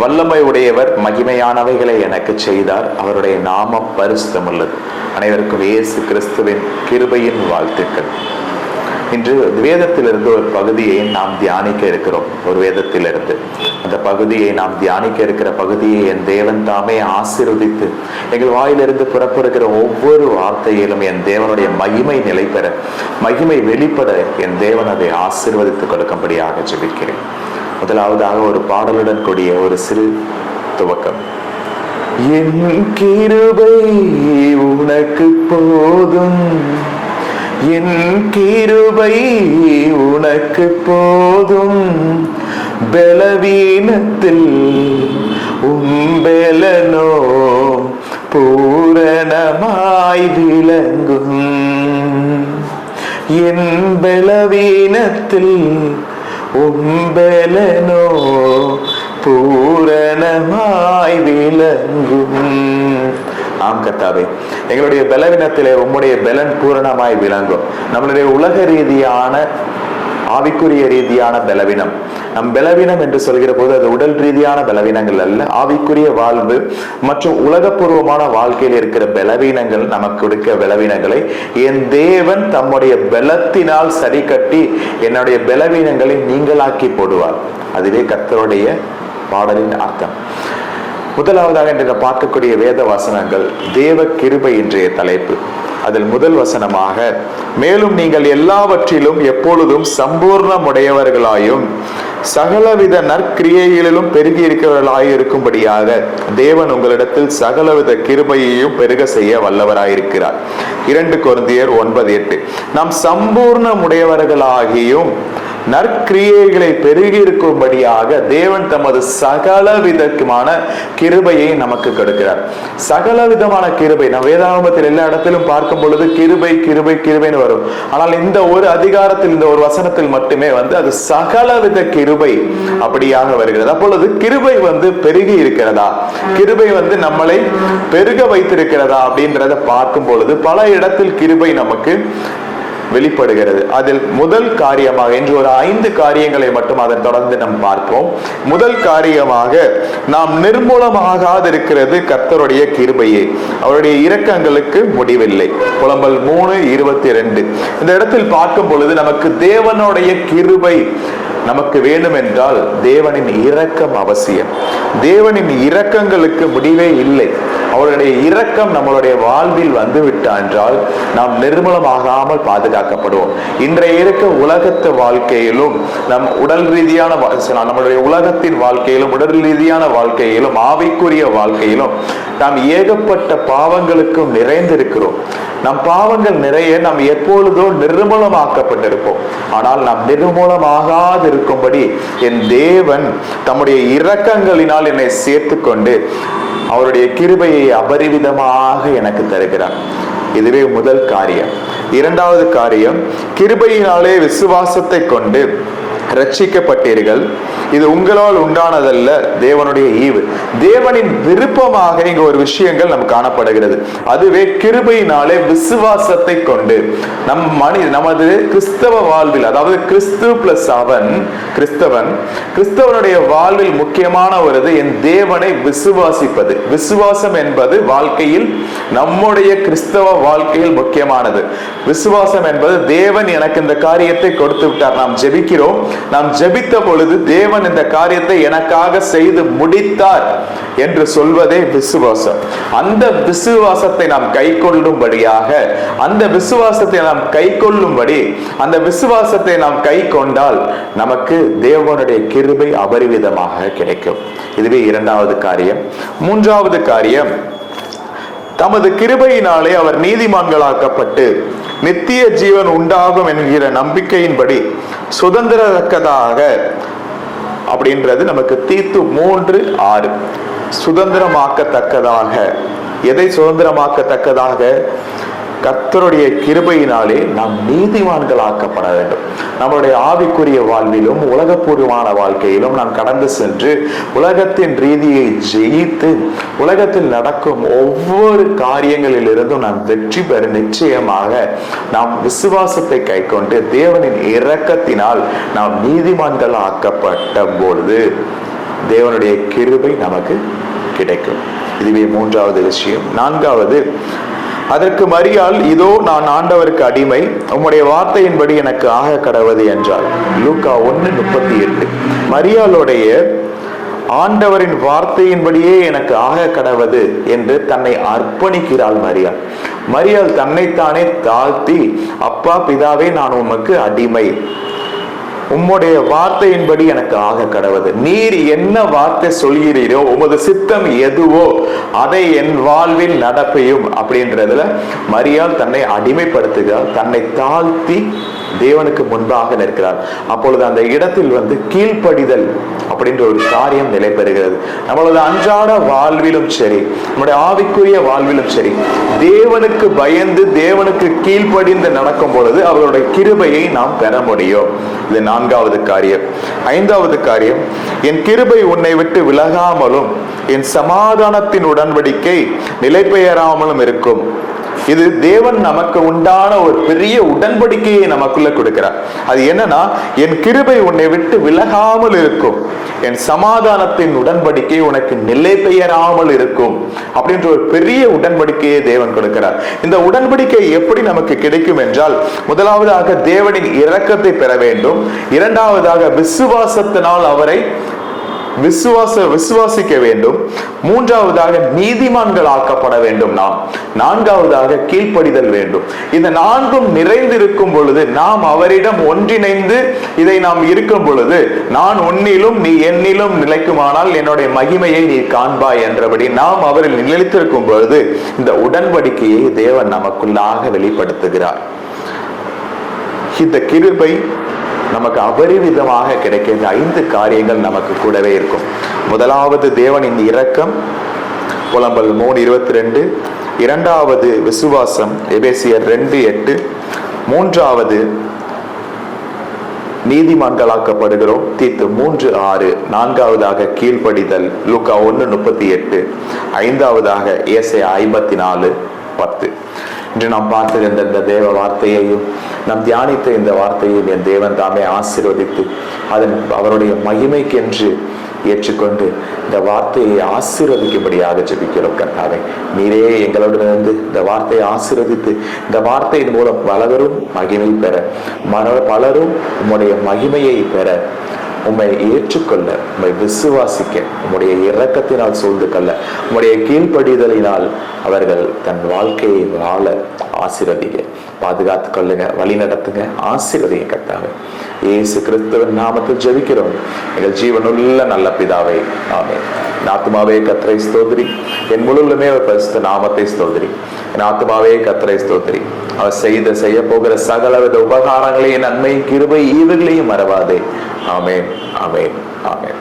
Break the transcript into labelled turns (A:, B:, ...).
A: வல்லமை உடையவர் மகிமையானவைகளை எனக்கு செய்தார், அவருடைய நாமம் பரிசுத்தமுள்ளது. அனைவருக்கும் இயேசு கிறிஸ்துவின் கிருபையின் வாழ்த்துக்கள். இன்று வேதத்திலிருந்து ஒரு பகுதியை நாம் தியானிக்க இருக்கிறோம். ஒரு வேதத்திலிருந்து அந்த பகுதியை நாம் தியானிக்க இருக்கிற பகுதியை என் தேவன் தாமே ஆசீர்வதித்து எங்கள் வாயிலிருந்து புறப்படுகிற ஒவ்வொரு வார்த்தையிலும் என் தேவனுடைய மகிமை நிலை பெற, மகிமை வெளிப்பட என் தேவன் அதை ஆசீர்வதித்துக் கொடுக்கும்படியாக ஜெபிக்கிறேன். முதலாவதாக ஒரு பாடலுடன் கூடிய ஒரு சிறு துவக்கம். என் கிருபை உனக்கு போதும், என் கிருபை உனக்கு போதும், பலவீனத்தில் உம்பெலனோ பூரணமாய் விளங்கும். என் பலவீனத்தில் உம்பெலனோ பூரணமாய் விளங்கும். ஆம் கர்த்தாவே, எங்களுடைய பலவீனத்திலே உம்முடைய பலன் பூரணமாய் விளங்கும். நம்மளுடைய உலக ரீதியான ஆவிக்குரிய ரீதியான பலவீனம், நம் பலவீனம் என்று சொல்கிற போது அது உடல் ரீதியான பலவீனங்கள் அல்ல, ஆவிக்குரிய வாழ்வு மற்றும் உலகப்பூர்வமான வாழ்க்கையில் இருக்கிற பலவீனங்கள், நமக்கு கொடுக்க பலவீனங்களை என் தேவன் தம்முடைய பலத்தினால் சரி கட்டி என்னுடைய பலவீனங்களை நீங்களாக்கி போடுவார். அதுவே கர்த்தருடைய பாடலின் அர்த்தம். முதலாவதாக இன்று பார்க்கக்கூடிய வேத வசனங்கள் தேவ கிருபை இன்றைய தலைப்பு. அதில் முதல் வசனமாக, மேலும் நீங்கள் எல்லாவற்றிலும் எப்பொழுதும் சம்பூர்ணமுடையவர்களாயும் சகலவித நற்கிரியைகளிலும் பெருகி இருக்கிறவர்களாய் இருக்கும்படியாக தேவன் உங்களிடத்தில் சகலவித கிருபையையும் பெருக செய்ய வல்லவராயிருக்கிறார். 2 கொரிந்தியர் 9:8. நாம் சம்பூர்ணமுடையவர்களாகியும் நற்கிரியைகளை பெருகி இருக்கும்படியாக தேவன் தமது சகல விதமான கிருபையை நமக்கு கொடுக்கிறார். சகல விதமான கிருபை நம் வேதாகமத்தில் எல்லா இடத்திலும் பார்க்கும் பொழுது கிருபை கிருபை கிருபைன்னு வரும். ஆனால் இந்த ஒரு அதிகாரத்தில், இந்த ஒரு வசனத்தில் மட்டுமே அது சகலவித கிருபை அப்படியாக வருகிறது. அப்பொழுது கிருபை பெருகி இருக்கிறதா, கிருபை நம்மளை பெருக வைத்திருக்கிறதா அப்படின்றத பார்க்கும் பொழுது பல இடத்தில் கிருபை நமக்கு வெளிப்படுகிறது. அதில் முதல் காரியமாக இன்று ஒரு 5 காரியங்களை மட்டும் அதன் தொடர்ந்து நாம் பார்ப்போம். முதல் காரியமாக, நாம் நிர்மூலமாகாதிருக்கிறது கர்த்தருடைய கிருபையே, அவருடைய இரக்கங்களுக்கு முடிவில்லை. புலம்பல் 3:22. இந்த இடத்தில் பார்க்கும் பொழுது நமக்கு தேவனுடைய கிருபை நமக்கு வேண்டும் என்றால் தேவனின் இரக்கம் அவசியம். தேவனின் இரக்கங்களுக்கு முடிவே இல்லை. அவருடைய இரக்கம் நம்மளுடைய வாழ்வில் வந்துவிட்டா என்றால் நாம் நிர்மூலமாகாமல் பாதுகாக்கப்படுவோம். இன்றைய இருக்க உலகத்து வாழ்க்கையிலும், நம் உடல் ரீதியான நம்மளுடைய உலகத்தின் வாழ்க்கையிலும், உடல் ரீதியான வாழ்க்கையிலும், ஆவிக்குரிய வாழ்க்கையிலும் நாம் ஏகப்பட்ட பாவங்களுக்கும் நிறைந்திருக்கிறோம். நம் பாவங்கள் நிறைய நாம் எப்பொழுதோ நிர்மூலமாக்கப்பட்டிருப்போம். ஆனால் நாம் நிர்மூலமாகாதிருக்கும்படி என் தேவன் தம்முடைய இரக்கங்களினால் என்னை சேர்த்து கொண்டு அவருடைய கிருபையை அபரிவிதமாக எனக்கு தருகிறார். இதுவே முதல் காரியம். இரண்டாவது காரியம், கிருபையினாலே விசுவாசத்தை கொண்டு ரட்சிக்கப்பட்டீர்கள், இது உங்களால் உண்டானதல்ல, தேவனுடைய ஈவு. தேவனின் விருப்பமாக இங்க ஒரு விஷயங்கள் நமக்கு காணப்படுகிறது. அதுவே கிருபையினாலே விசுவாசத்தை கொண்டு நமது கிறிஸ்தவ வாழ்வில், அதாவது கிறிஸ்து பிளஸ் அவன் கிறிஸ்தவனுடைய வாழ்வில் முக்கியமான ஒரு என் தேவனை விசுவாசிப்பது. விசுவாசம் என்பது வாழ்க்கையில், நம்முடைய கிறிஸ்தவ வாழ்க்கையில் முக்கியமானது. விசுவாசம் என்பது தேவன் எனக்கு இந்த காரியத்தை கொடுத்து விட்டார், நாம் ஜெபிக்கிறோம், நாம் ஜெபித்த பொழுது தேவன் இந்த காரியத்தை எனக்காக செய்து முடித்தார் என்று சொல்வதே விசுவாசம். அந்த விசுவாசத்தை நாம் கை கொள்ளும்படியாக, அந்த விசுவாசத்தை நாம் கை கொள்ளும்படி, அந்த விசுவாசத்தை நாம் கை கொண்டால் நமக்கு தேவனுடைய கிருபை அபரிவிதமாக கிடைக்கும். இதுவே இரண்டாவது காரியம். மூன்றாவது காரியம், தமது கிருபையினாலே அவர் நீதிமான்களாக்கப்பட்டு நித்திய ஜீவன் உண்டாகும் என்கிற நம்பிக்கையின்படி சுதந்திரத்தக்கதாக, அப்படின்றது நமக்கு தீத்து 3:6. சுதந்திரமாக்கத்தக்கதாக. எதை சுதந்திரமாக்கத்தக்கதாக? கர்த்தருடைய கிருபையினாலே நாம் நீதிமான்களாக்கப்பட வேண்டும். நம்முடைய ஆவிக்குரிய வாழ்விலும் உலகப்பூர்வமான வாழ்க்கையிலும் நாம் கடந்து சென்று உலகத்தின் ரீதியை ஜெயித்து உலகத்தில் நடக்கும் ஒவ்வொரு காரியங்களிலிருந்தும் நாம் வெற்றி பெற நிச்சயமாக நாம் விசுவாசத்தை கை கொண்டு தேவனின் இரக்கத்தினால் நாம் நீதிமான்கள் ஆக்கப்பட்ட பொழுது தேவனுடைய கிருபை நமக்கு கிடைக்கும். இதுவே மூன்றாவது விஷயம். நான்காவது, அதற்கு மரியாள், இதோ நான் ஆண்டவருக்கு அடிமை, உம்முடைய வார்த்தையின்படி எனக்கு ஆக கடவது என்றாள். லூக்கா 1:38. மரியாளுடைய ஆண்டவரின் வார்த்தையின்படியே எனக்கு ஆக கடவது என்று தன்னை அர்ப்பணிக்கிறாள் மரியாள். மரியாள் தன்னைத்தானே தாழ்த்தி, அப்பா பிதாவே, நான் உமக்கு அடிமை, உம்முடைய வார்த்தையின்படி எனக்கு ஆக கடவது. நீர் என்ன வார்த்தை சொல்கிறீரோ, உமது சித்தம் எதுவோ அதை என் வாழ்வில் நடப்பையும் அப்படின்றதுல மரியாள் தன்னை அடிமைப்படுத்துகிறார், தன்னை தாழ்த்தி தேவனுக்கு முன்பாக நிற்கிறார். அப்பொழுது அந்த இடத்தில் கீழ்ப்படிதல் அப்படின்ற ஒரு காரியம் நிலை பெறுகிறது. நம்மளது அன்றாட வாழ்விலும் சரி, நம்முடைய ஆவிக்குரிய வாழ்விலும் சரி, தேவனுக்கு பயந்து தேவனுக்கு கீழ்ப்படிந்து நடக்கும் பொழுது அவருடைய கிருபையை நாம் பெற முடியும். இது நான்காவது காரியம். ஐந்தாவது காரியம், என் கிருபை உன்னை விட்டு விலகாமலும் என் சமாதானத்தின் உடன்படிக்கை நிலை பெயராமலும் இருக்கும். இது தேவன் நமக்கு உண்டான ஒரு பெரிய உடன்படிக்கையை நமக்குள்ள கொடுக்கிறார். அது என்னன்னா, என் கிருபை உன்னை விட்டு விலகாமல் இருக்கும், என் சமாதானத்தின் உடன்படிக்கை உனக்கு நிலை பெயராமல் இருக்கும் அப்படின்ற ஒரு பெரிய உடன்படிக்கையை தேவன் கொடுக்கிறார். இந்த உடன்படிக்கை எப்படி நமக்கு கிடைக்கும் என்றால், முதலாவதாக தேவனின் இரக்கத்தை பெற வேண்டும். இரண்டாவதாக விசுவாசத்தினால் அவரை விசுவாசிக்க வேண்டும். மூன்றாவதாக நீதிமான்கள் ஆக்கப்பட வேண்டும் நாம். நான்காவதாக கீழ்ப்படிதல் வேண்டும். இந்த நான்கும் நிறைந்திருக்கும் பொழுது, நாம் அவரிடம் ஒன்றிணைந்து இதை நாம் இருக்கும் பொழுது, நான் உன்னிலும் நீ என்னிலும் நிலைக்குமானால் என்னுடைய மகிமையை நீ காண்பாய் என்றபடி நாம் அவரில் நிலைத்திருக்கும் பொழுது இந்த உடன்படிக்கையை தேவன் நமக்குள்ளாக வெளிப்படுத்துகிறார். இந்த கிருபை நமக்கு அபரிவிதமாக கிடைக்கின்ற 5 காரியங்கள் நமக்கு கூடவே இருக்கும். முதலாவது தேவனின் இரக்கம், புலம்பல் 3:22. இரண்டாவது விசுவாசம், எபேசியர் 2:8. மூன்றாவது நீதிமான்களாக்கப்படுகிறோம், தீத்து 3:6. நான்காவதாக கீழ்ப்படிதல், லூக்கா 1:38. ஐந்தாவதாக ஏசாயா 54:10. இன்று நாம் பார்த்துகின்ற இந்த தேவ வார்த்தையையும் நாம் தியானித்த இந்த வார்த்தையை என் தேவன் தாமே ஆசீர்வதித்து அவருடைய மகிமைக்கென்று ஏற்றுக்கொண்டு இந்த வார்த்தையை ஆசீர்வதிக்கும்படியாக ஜெபிக்கிறோம். கர்த்தாவே, நீரே எங்களுடன் இந்த வார்த்தையை ஆசீர்வதித்து இந்த வார்த்தையின் மூலம் பலரும் மகிமை பெற, பலரும் உம்முடைய மகிமையை பெற, உம்மை ஏற்றுக்கொள்ள, உம்மை விசுவாசிக்க, உம்முடைய இரக்கத்தினால் சூழ்ந்து கொள்ள, உம்முடைய கீழ்ப்படிதலினால் அவர்கள் தன் வாழ்க்கையை வாழ ஆசீர்வதிங்க, பாதுகாத்து கொள்ளுங்க, வழி நடத்துங்க, ஆசீர்வதிங்க கர்த்தாவே. இயேசு கிறிஸ்துவின் நாமத்தில் ஜெபிக்கிறோம் எங்கள் ஜீவனுள்ள நல்ல பிதாவே, ஆமென். என் ஆத்துமாவே கர்த்தரை ஸ்தோத்திரி, என் முழுவதுமே பரிசுத்த நாமத்தை ஸ்தோத்திரி. என் ஆத்துமாவே கர்த்தரை ஸ்தோத்திரி, அவர் செய்ய போகிற சகலவித உபகாரங்களையும் நன்மையும் கிருபை ஈவுகளையும் மறவாதே. ஆமென், ஆமென், ஆமென்.